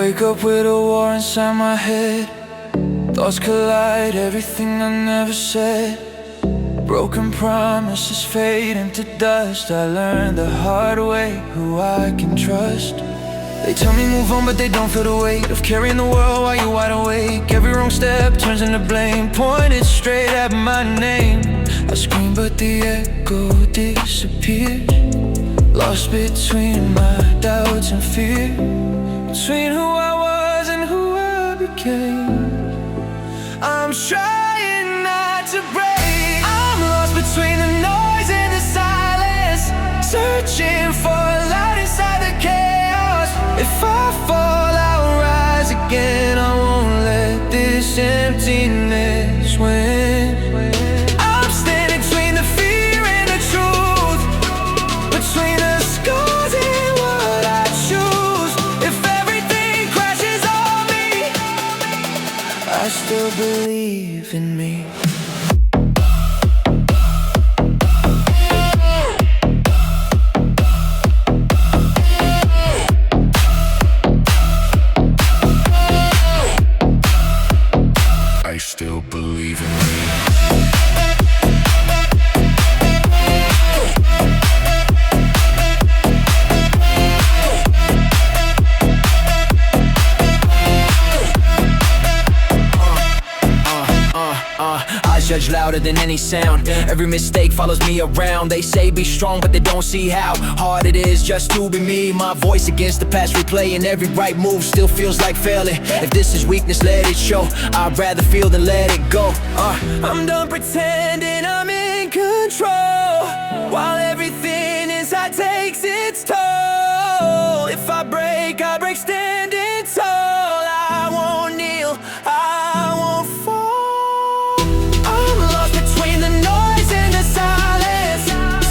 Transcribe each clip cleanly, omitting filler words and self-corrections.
Wake up with a war inside my head. Thoughts collide, everything I never said. Broken promises fade into dust. I learned the hard way who I can trust. They tell me move on, but they don't feel the weight of carrying the world while you're wide awake. Every wrong step turns into blame, pointed straight at my name. I scream, but the echo disappears. Lost between my doubts and fear, between who I was and who I became. I'm trying not to break. I'm lost between the noise and the silence, searching for a light inside the chaos. If I fall, I'll rise again. I won't let this emptiness win. I'm standing between the fear and the truth, between the scars and what I choose. If everything crashes on me, I still believe in me. I still believe in me. I judge louder than any sound. Every mistake follows me around. They say be strong, but they don't see how hard it is just to be me. My voice against the past replaying every right move still feels like failing. If this is weakness, let it show. I'd rather feel than let it go. I'm done pretending I'm in control, while everything inside takes its toll. If I break, I break standing tall. I won't kneel, I won't fall. I'm lost between the noise and the silence,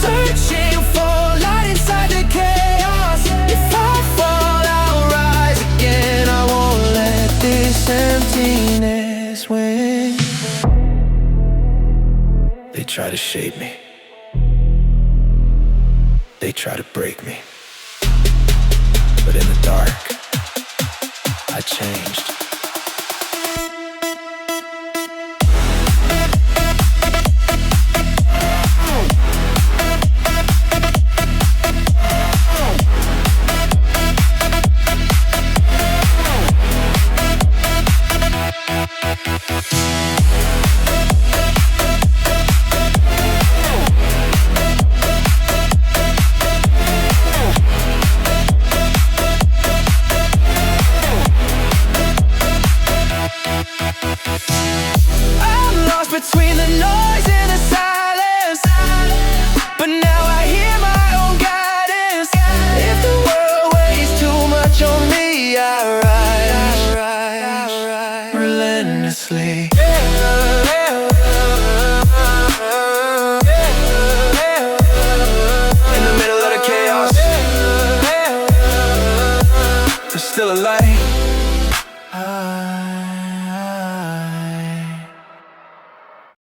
searching for light inside the chaos. If I fall, I'll rise again. I won't let this emptiness win. They try to shape me, they try to break me, but in the dark, I changed.